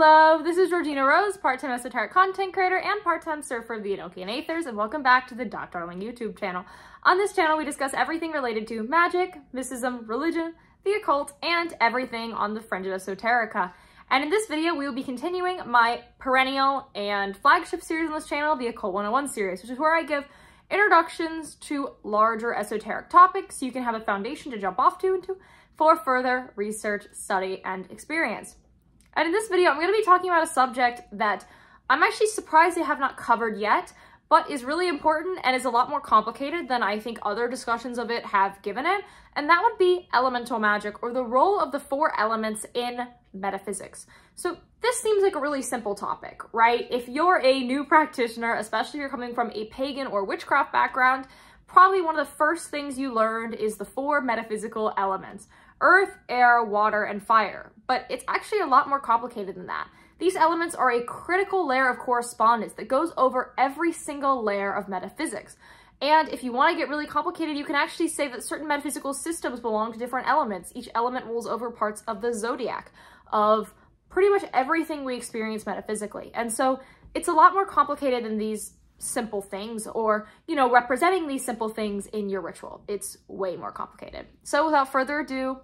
Hello, this is Georgina Rose, part-time esoteric content creator and part-time surfer of the Enochian Aethers, and welcome back to the Darling YouTube channel. On this channel, we discuss everything related to magic, mysticism, religion, the occult, and everything on the fringe of esoterica. And in this video, we will be continuing my perennial and flagship series on this channel, the Occult 101 series, which is where I give introductions to larger esoteric topics so you can have a foundation to jump off to for further research, study, and experience. And in this video, I'm going to be talking about a subject that I'm actually surprised I have not covered yet, but is really important and is a lot more complicated than I think other discussions of it have given it, and that would be elemental magic, or the role of the four elements in metaphysics. So this seems like a really simple topic, right? If you're a new practitioner, especially if you're coming from a pagan or witchcraft background, probably one of the first things you learned is the four metaphysical elements: earth, air, water, and fire. But it's actually a lot more complicated than that. These elements are a critical layer of correspondence that goes over every single layer of metaphysics. And if you want to get really complicated, you can actually say that certain metaphysical systems belong to different elements. Each element rules over parts of the zodiac, of pretty much everything we experience metaphysically. And so it's a lot more complicated than these simple things, or, you know, representing these simple things in your ritual. It's way more complicated. So without further ado,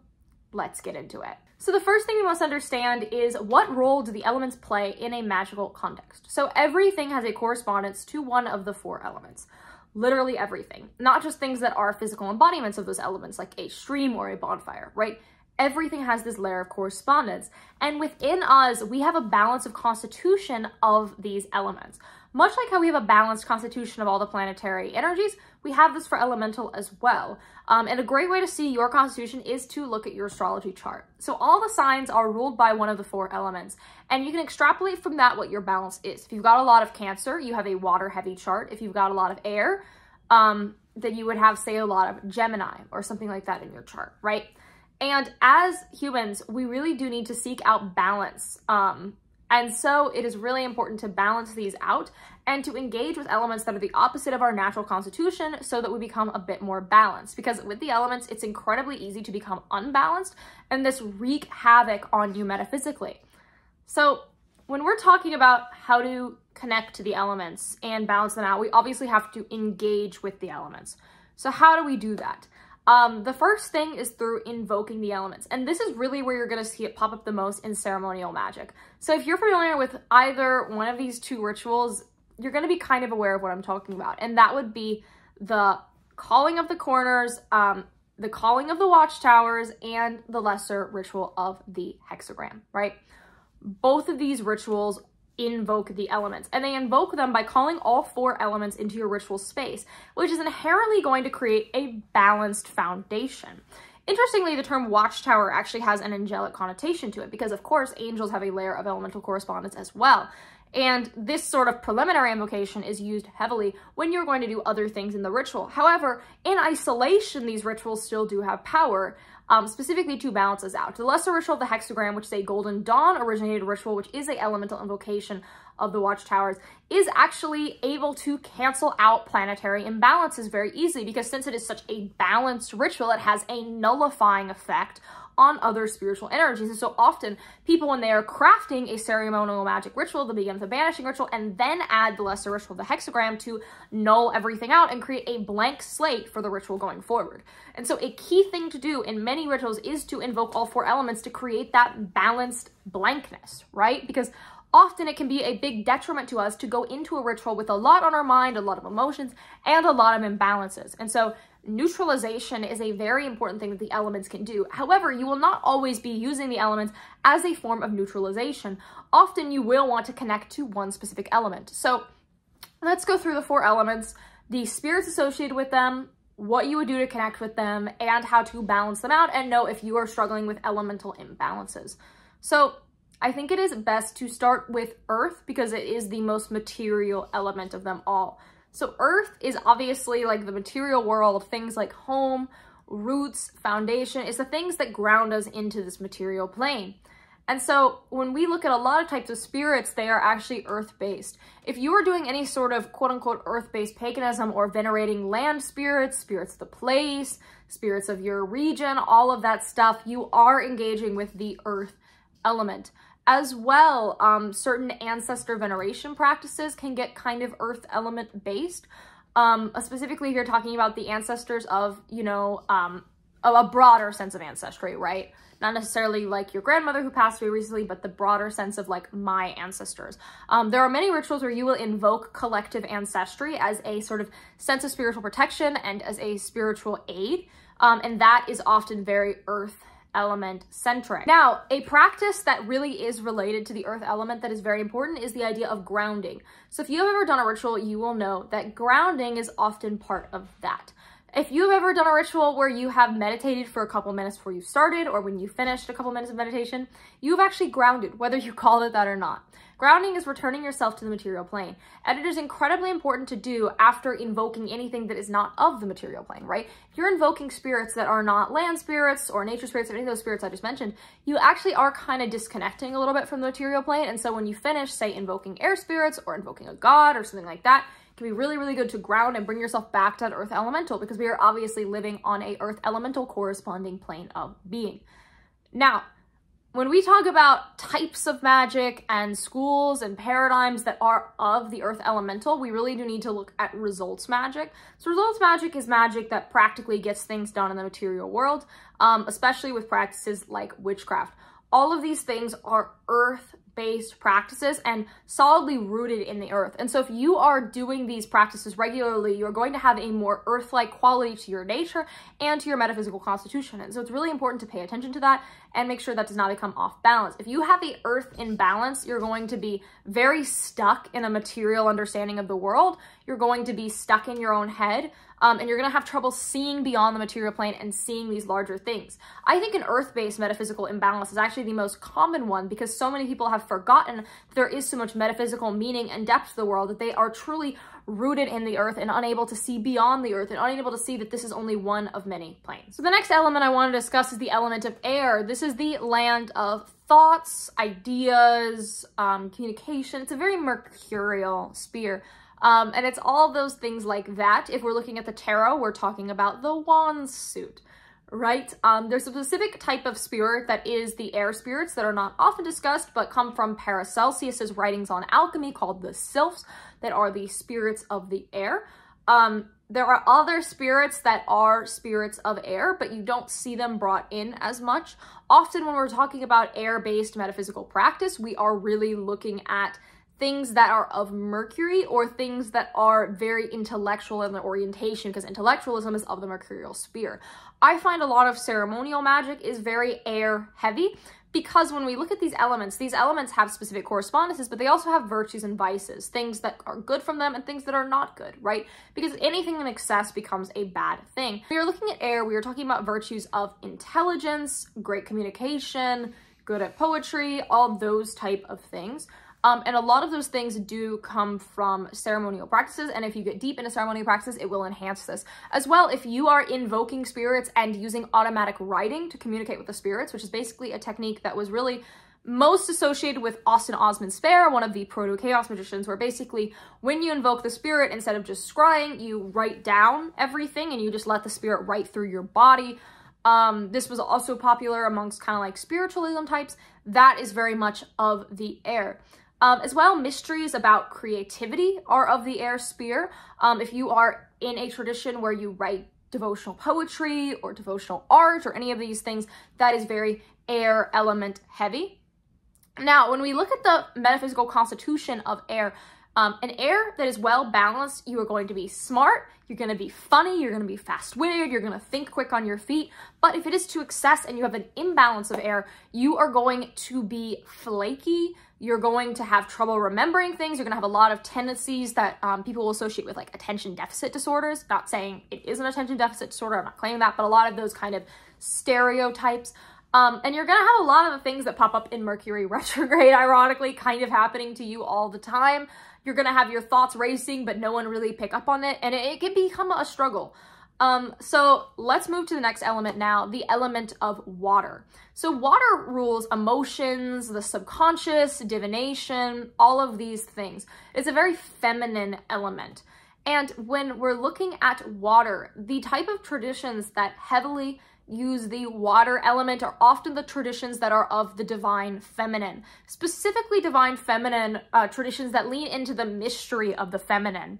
let's get into it. So the first thing you must understand is, what role do the elements play in a magical context? So everything has a correspondence to one of the four elements. Literally everything. Not just things that are physical embodiments of those elements, like a stream or a bonfire, right? Everything has this layer of correspondence. And within us, we have a balance of constitution of these elements. Much like how we have a balanced constitution of all the planetary energies, we have this for elemental as well. And a great way to see your constitution is to look at your astrology chart. So all the signs are ruled by one of the four elements, and you can extrapolate from that what your balance is. If you've got a lot of Cancer, you have a water-heavy chart. If you've got a lot of air, then you would have, say, a lot of Gemini or something like that in your chart, right? And as humans, we really do need to seek out balance. And so it is really important to balance these out and to engage with elements that are the opposite of our natural constitution so that we become a bit more balanced. Because with the elements, it's incredibly easy to become unbalanced, and this wreak havoc on you metaphysically. So when we're talking about how to connect to the elements and balance them out, we obviously have to engage with the elements. So how do we do that? The first thing is through invoking the elements. And this is really where you're going to see it pop up the most in ceremonial magic. So if you're familiar with either one of these two rituals, you're going to be kind of aware of what I'm talking about. And that would be the calling of the corners, the calling of the watchtowers, and the lesser ritual of the hexagram, right? Both of these rituals invoke the elements, and they invoke them by calling all four elements into your ritual space, which is inherently going to create a balanced foundation. Interestingly, the term watchtower actually has an angelic connotation to it because, of course, angels have a layer of elemental correspondence as well. And this sort of preliminary invocation is used heavily when you're going to do other things in the ritual. However, in isolation, these rituals still do have power, specifically to balance us out. The lesser ritual of the hexagram, which is a Golden Dawn originated ritual, which is a elemental invocation of the watchtowers, is actually able to cancel out planetary imbalances very easily, because since it is such a balanced ritual, it has a nullifying effect on other spiritual energies. And so often people, when they are crafting a ceremonial magic ritual, they begin with a banishing ritual and then add the lesser ritual of the hexagram to null everything out and create a blank slate for the ritual going forward. And so a key thing to do in many rituals is to invoke all four elements to create that balanced blankness, right? Because often it can be a big detriment to us to go into a ritual with a lot on our mind, a lot of emotions, and a lot of imbalances. And so neutralization is a very important thing that the elements can do. However, you will not always be using the elements as a form of neutralization. Often you will want to connect to one specific element. So let's go through the four elements, the spirits associated with them, what you would do to connect with them, and how to balance them out and know if you are struggling with elemental imbalances. So I think it is best to start with earth because it is the most material element of them all. So earth is obviously like the material world, things like home, roots, foundation, is the things that ground us into this material plane. And so when we look at a lot of types of spirits, they are actually earth-based. If you are doing any sort of quote-unquote earth-based paganism or venerating land spirits, spirits of the place, spirits of your region, all of that stuff, you are engaging with the earth element. As well, certain ancestor veneration practices can get kind of earth element based. Specifically, if you're talking about the ancestors of, you know, a broader sense of ancestry, right? Not necessarily like your grandmother who passed away recently, but the broader sense of like my ancestors. There are many rituals where you will invoke collective ancestry as a sort of sense of spiritual protection and as a spiritual aid. And that is often very earth element centric. Now, a practice that really is related to the earth element that is very important is the idea of grounding. So if you have ever done a ritual, you will know that grounding is often part of that. If you've ever done a ritual where you have meditated for a couple minutes before you started, or when you finished a couple minutes of meditation, you've actually grounded, whether you called it that or not. Grounding is returning yourself to the material plane, and it is incredibly important to do after invoking anything that is not of the material plane, right? If you're invoking spirits that are not land spirits or nature spirits or any of those spirits I just mentioned, you actually are kind of disconnecting a little bit from the material plane, and so when you finish, say, invoking air spirits or invoking a god or something like that, it can be really, really good to ground and bring yourself back to that earth elemental, because we are obviously living on a earth elemental corresponding plane of being. Now, when we talk about types of magic and schools and paradigms that are of the earth elemental, we really do need to look at results magic. So results magic is magic that practically gets things done in the material world, especially with practices like witchcraft. All of these things are earth-based practices and solidly rooted in the earth. And so if you are doing these practices regularly, you're going to have a more earth-like quality to your nature and to your metaphysical constitution. And so it's really important to pay attention to that and make sure that does not become off balance. If you have the earth in balance, you're going to be very stuck in a material understanding of the world. You're going to be stuck in your own head. And you're going to have trouble seeing beyond the material plane and seeing these larger things. I think an earth-based metaphysical imbalance is actually the most common one, because so many people have forgotten there is so much metaphysical meaning and depth to the world that they are truly rooted in the earth and unable to see beyond the earth and unable to see that this is only one of many planes. So the next element I want to discuss is the element of air. This is the land of thoughts, ideas, communication. It's a very mercurial sphere. And it's all those things like that. If we're looking at the tarot, we're talking about the wand suit, right? There's a specific type of spirit that is the air spirits that are not often discussed, but come from Paracelsus's writings on alchemy called the sylphs, that are the spirits of the air. There are other spirits that are spirits of air, but you don't see them brought in as much. Often when we're talking about air-based metaphysical practice, we are really looking at things that are of Mercury or things that are very intellectual in their orientation, because intellectualism is of the mercurial sphere. I find a lot of ceremonial magic is very air heavy, because when we look at these elements have specific correspondences, but they also have virtues and vices, things that are good from them and things that are not good, right? Because anything in excess becomes a bad thing. When we are looking at air, we are talking about virtues of intelligence, great communication, good at poetry, all those type of things. And a lot of those things do come from ceremonial practices, and if you get deep into ceremonial practices, it will enhance this. As well, if you are invoking spirits and using automatic writing to communicate with the spirits, which is basically a technique that was really most associated with Austin Osman Spare, one of the proto-chaos magicians, where basically when you invoke the spirit, instead of just scrying, you write down everything and you just let the spirit write through your body. This was also popular amongst kind of like spiritualism types. That is very much of the air. As well, mysteries about creativity are of the air sphere. If you are in a tradition where you write devotional poetry or devotional art or any of these things, that is very air element heavy. Now, when we look at the metaphysical constitution of air, an air that is well balanced, you are going to be smart, you're going to be funny, you're going to be fast-witted, you're going to think quick on your feet. But if it is to excess and you have an imbalance of air, you are going to be flaky, you're going to have trouble remembering things, you're going to have a lot of tendencies that people will associate with like attention deficit disorders. Not saying it is an attention deficit disorder, I'm not claiming that, but a lot of those kind of stereotypes. And you're going to have a lot of the things that pop up in Mercury retrograde, ironically, kind of happening to you all the time. You're going to have your thoughts racing, but no one really pick up on it, and it can become a struggle. So let's move to the next element now, the element of water. So water rules emotions, the subconscious, divination, all of these things. It's a very feminine element. And when we're looking at water, the type of traditions that heavily use the water element are often the traditions that are of the divine feminine, specifically divine feminine traditions that lean into the mystery of the feminine.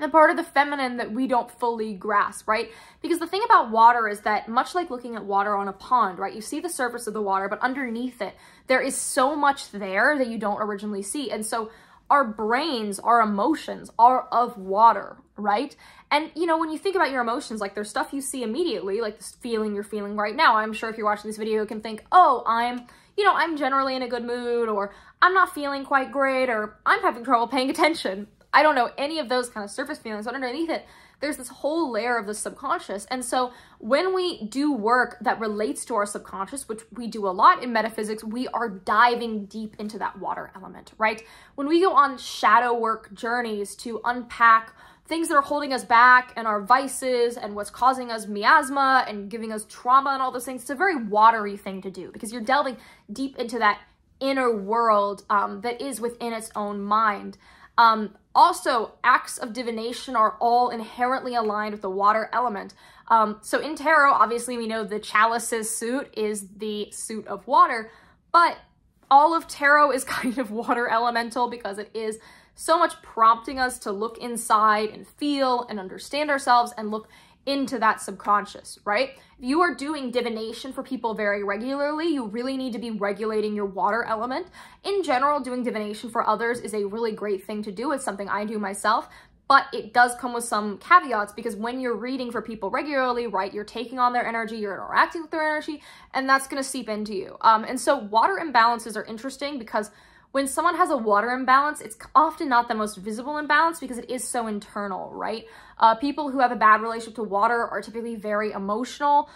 The part of the feminine that we don't fully grasp, right? Because the thing about water is that, much like looking at water on a pond, right? You see the surface of the water, but underneath it, there is so much there that you don't originally see. And so our brains, our emotions are of water, right? And, you know, when you think about your emotions, like there's stuff you see immediately, like this feeling you're feeling right now. I'm sure if you're watching this video, you can think, oh, I'm generally in a good mood, or I'm not feeling quite great, or I'm having trouble paying attention. I don't know any of those kind of surface feelings, but underneath it, there's this whole layer of the subconscious. And so when we do work that relates to our subconscious, which we do a lot in metaphysics, we are diving deep into that water element, right? When we go on shadow work journeys to unpack things that are holding us back and our vices and what's causing us miasma and giving us trauma and all those things, it's a very watery thing to do because you're delving deep into that inner world that is within its own mind. Also, acts of divination are all inherently aligned with the water element. So in tarot, obviously we know the chalice's suit is the suit of water, but all of tarot is kind of water elemental because it is so much prompting us to look inside and feel and understand ourselves and look into that subconscious, right? If you are doing divination for people very regularly, you really need to be regulating your water element. In general, doing divination for others is a really great thing to do. It's something I do myself, but it does come with some caveats because when you're reading for people regularly, right, you're taking on their energy, you're interacting with their energy, and that's going to seep into you. And so water imbalances are interesting because when someone has a water imbalance, it's often not the most visible imbalance because it is so internal, right? People who have a bad relationship to water are typically very emotional,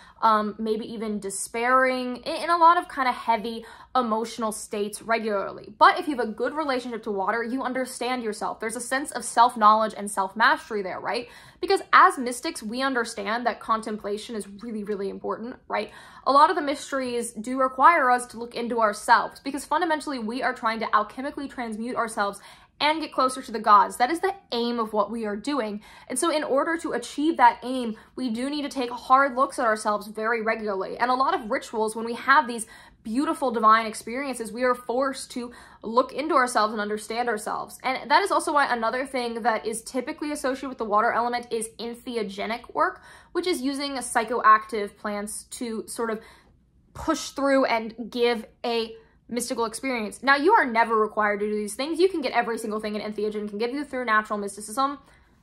maybe even despairing, in a lot of kind of heavy emotional states regularly. But if you have a good relationship to water, you understand yourself. There's a sense of self-knowledge and self-mastery there, right? Because as mystics, we understand that contemplation is really, really important, right? A lot of the mysteries do require us to look into ourselves because fundamentally we are trying to alchemically transmute ourselves and get closer to the gods. That is the aim of what we are doing. And so in order to achieve that aim, we do need to take hard looks at ourselves very regularly. And a lot of rituals, when we have these beautiful divine experiences, we are forced to look into ourselves and understand ourselves. And that is also why another thing that is typically associated with the water element is entheogenic work, which is using psychoactive plants to sort of push through and give a mystical experience. Now, you are never required to do these things. You can get every single thing an entheogen can give you through natural mysticism.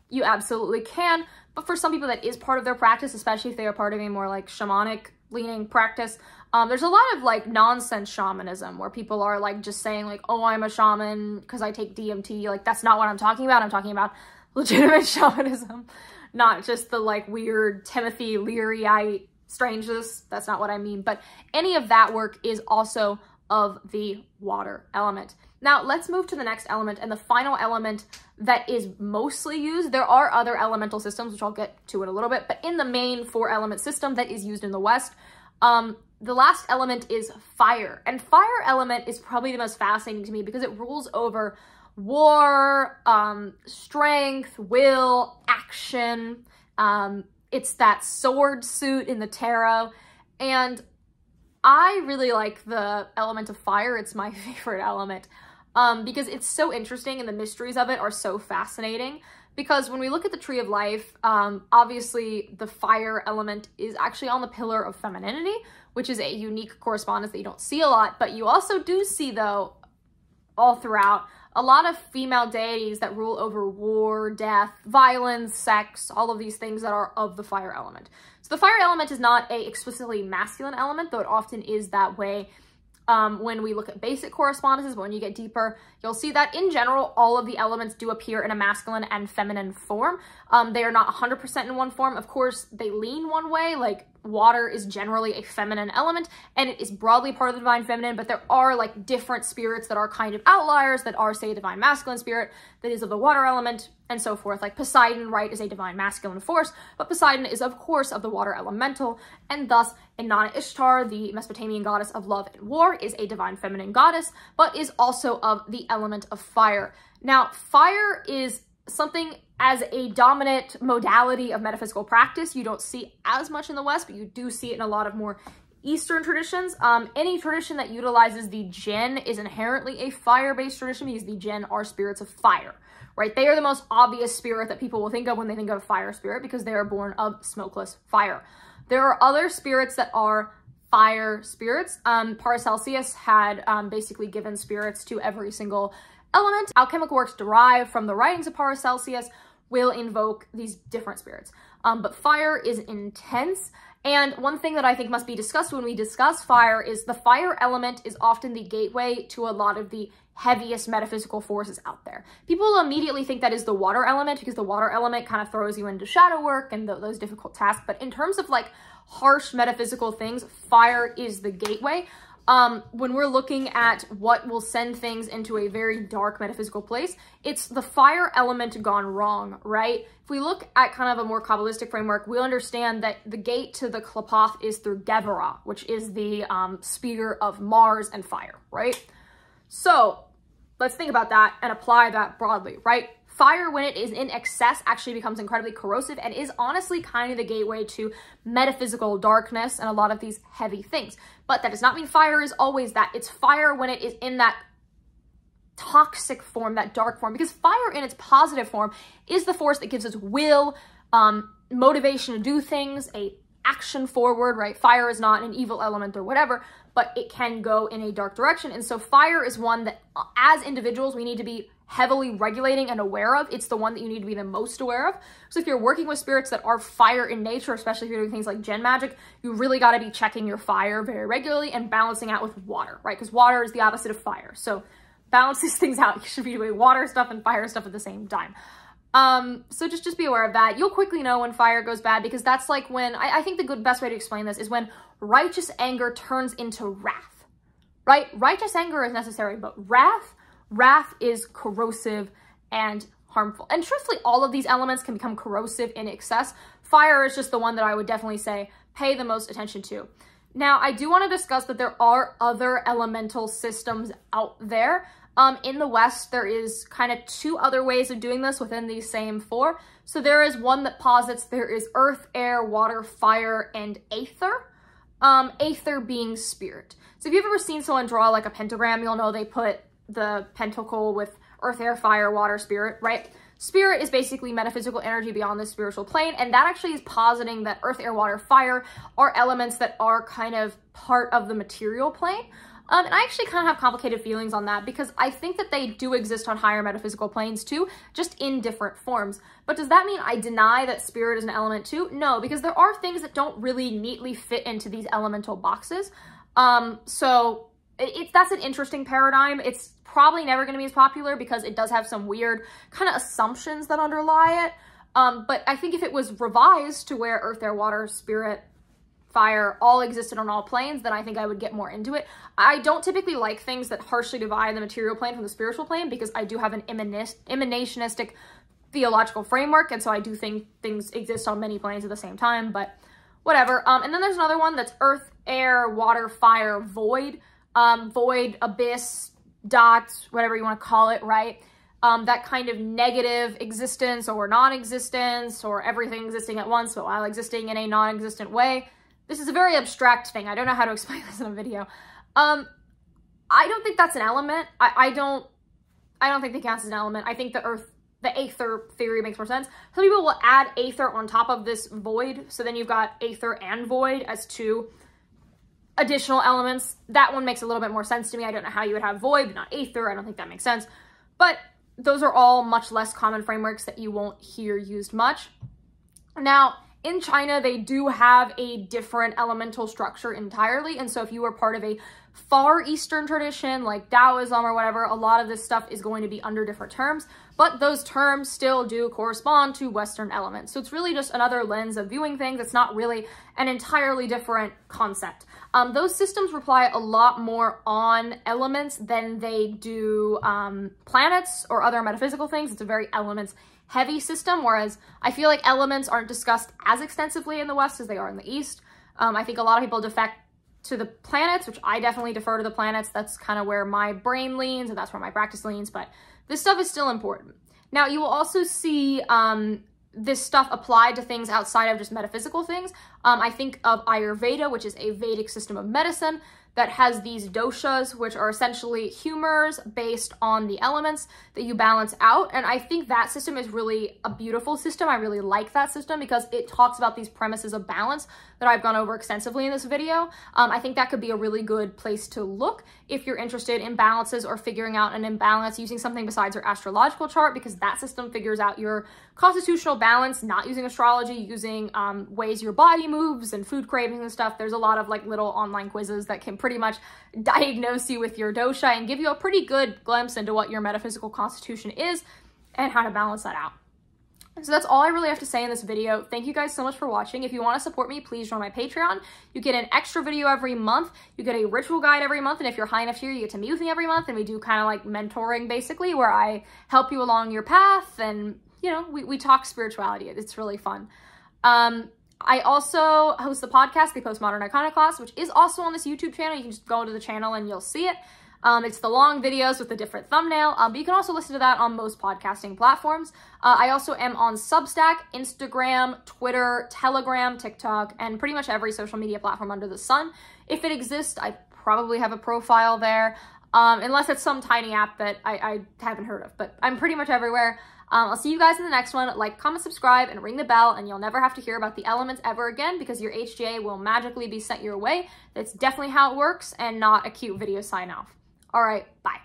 You absolutely can. But for some people, that is part of their practice, especially if they are part of a more like shamanic leaning practice. There's a lot of like nonsense shamanism where people are like just saying like, oh, I'm a shaman because I take DMT. Like, that's not what I'm talking about. I'm talking about legitimate shamanism, not just the like weird Timothy Leary-ite strangeness. That's not what I mean. But any of that work is also of the water element. Now let's move to the next element and the final element that is mostly used. There are other elemental systems, which I'll get to in a little bit, but in the main 4-element system that is used in the West, the last element is fire. And fire element is probably the most fascinating to me because it rules over war, strength, will, action. It's that sword suit in the tarot. And I really like the element of fire. It's my favorite element because it's so interesting and the mysteries of it are so fascinating. Because when we look at the Tree of Life, obviously the fire element is actually on the pillar of femininity, which is a unique correspondence that you don't see a lot. But you also do see, though, all throughout, a lot of female deities that rule over war, death, violence, sex, all of these things that are of the fire element. So the fire element is not a explicitly masculine element, though it often is that way when we look at basic correspondences. But when you get deeper, you'll see that in general, all of the elements do appear in a masculine and feminine form. They are not 100% in one form. Of course, they lean one way, like water is generally a feminine element and it is broadly part of the divine feminine, but there are like different spirits that are kind of outliers that are, say, a divine masculine spirit that is of the water element and so forth. Like Poseidon, right, is a divine masculine force, but Poseidon is of course of the water elemental, and thus Inanna Ishtar, the Mesopotamian goddess of love and war, is a divine feminine goddess, but is also of the element of fire. Now, fire is something as a dominant modality of metaphysical practice. You don't see as much in the West, but you do see it in a lot of more Eastern traditions. Any tradition that utilizes the jinn is inherently a fire-based tradition because the jinn are spirits of fire, right? They are the most obvious spirit that people will think of when they think of a fire spirit because they are born of smokeless fire. There are other spirits that are fire spirits. Paracelsus had basically given spirits to every single element. Alchemical works derived from the writings of Paracelsus will invoke these different spirits. But fire is intense. And one thing that I think must be discussed when we discuss fire is the fire element is often the gateway to a lot of the heaviest metaphysical forces out there. People immediately think that is the water element because the water element kind of throws you into shadow work and those difficult tasks. But in terms of like harsh metaphysical things, fire is the gateway. When we're looking at what will send things into a very dark metaphysical place, it's the fire element gone wrong, right? If we look at kind of a more Kabbalistic framework, we'll understand that the gate to the Klapoth is through Gevurah, which is the spear of Mars and fire, right? So let's think about that and apply that broadly, right? Fire, when it is in excess, actually becomes incredibly corrosive and is honestly kind of the gateway to metaphysical darkness and a lot of these heavy things. But that does not mean fire is always that. It's fire when it is in that toxic form, that dark form, because fire in its positive form is the force that gives us will, motivation to do things, a action forward, right? Fire is not an evil element or whatever, but it can go in a dark direction. And so fire is one that as individuals, we need to be heavily regulating and aware of. It's the one that you need to be the most aware of. So if you're working with spirits that are fire in nature, especially if you're doing things like gen magic, you really got to be checking your fire very regularly and balancing out with water, right? Because water is the opposite of fire. So balance these things out. You should be doing water stuff and fire stuff at the same time. So just be aware of that. You'll quickly know when fire goes bad because that's like when, I think the best way to explain this is when righteous anger turns into wrath, right? Righteous anger is necessary, but wrath is corrosive and harmful. And truthfully, all of these elements can become corrosive in excess. Fire is just the one that I would definitely say pay the most attention to. Now, I do want to discuss that there are other elemental systems out there. In the West, there is kind of two other ways of doing this within these same four. So there is one that posits there is earth, air, water, fire, and aether. Aether being spirit. So if you've ever seen someone draw like a pentagram, you'll know they put the pentacle with earth, air, fire, water, spirit, right? Spirit is basically metaphysical energy beyond the spiritual plane, and that actually is positing that earth, air, water, fire are elements that are kind of part of the material plane. And I actually kind of have complicated feelings on that because I think that they do exist on higher metaphysical planes too, just in different forms. But does that mean I deny that spirit is an element too? No, because there are things that don't really neatly fit into these elemental boxes. So that's an interesting paradigm. It's probably never going to be as popular because it does have some weird kind of assumptions that underlie it. But I think if it was revised to where earth, air, water, spirit, fire all existed on all planes, then I think I would get more into it. I don't typically like things that harshly divide the material plane from the spiritual plane because I do have an emanationistic theological framework, and so I do think things exist on many planes at the same time, but whatever. And then there's another one that's earth, air, water, fire, void. Void, abyss, dots, whatever you want to call it, right? That kind of negative existence or non-existence or everything existing at once, but while existing in a non-existent way. This is a very abstract thing. I don't know how to explain this in a video. I don't think that's an element. I don't think they count as an element. I think the aether theory makes more sense. Some people will add aether on top of this void. So then you've got aether and void as two additional elements. That one makes a little bit more sense to me. I don't know how you would have void, but not aether. I don't think that makes sense. But those are all much less common frameworks that you won't hear used much. Now, in China, they do have a different elemental structure entirely. And so if you are part of a Far Eastern tradition like Taoism or whatever, a lot of this stuff is going to be under different terms, but those terms still do correspond to Western elements. So it's really just another lens of viewing things. It's not really an entirely different concept. Those systems rely a lot more on elements than they do planets or other metaphysical things. It's a very elements heavy system, whereas I feel like elements aren't discussed as extensively in the West as they are in the East. I think a lot of people defect to the planets, which I definitely defer to the planets. That's kind of where my brain leans and that's where my practice leans, but this stuff is still important. Now, you will also see this stuff applied to things outside of just metaphysical things. I think of Ayurveda, which is a Vedic system of medicine that has these doshas, which are essentially humors based on the elements that you balance out. And I think that system is really a beautiful system. I really like that system because it talks about these premises of balance that I've gone over extensively in this video. I think that could be a really good place to look if you're interested in balances or figuring out an imbalance using something besides your astrological chart, because that system figures out your constitutional balance, not using astrology, using ways your body moves and food cravings and stuff. There's a lot of like little online quizzes that can pretty much diagnose you with your dosha and give you a pretty good glimpse into what your metaphysical constitution is and how to balance that out. So that's all I really have to say in this video. Thank you guys so much for watching. If you want to support me, please join my Patreon. You get an extra video every month. You get a ritual guide every month. And if you're high enough here, you get to meet with me every month. And we do kind of like mentoring basically, where I help you along your path. And, you know, we talk spirituality. It's really fun. I also host the podcast, The Postmodern Iconoclast, which is also on this YouTube channel. You can just go to the channel and you'll see it. It's the long videos with a different thumbnail, but you can also listen to that on most podcasting platforms. I also am on Substack, Instagram, Twitter, Telegram, TikTok, and pretty much every social media platform under the sun. If it exists, I probably have a profile there, unless it's some tiny app that I haven't heard of, but I'm pretty much everywhere. I'll see you guys in the next one. Like, comment, subscribe, and ring the bell, and you'll never have to hear about the elements ever again because your HGA will magically be sent your way. That's definitely how it works and not a cute video sign off. All right, bye.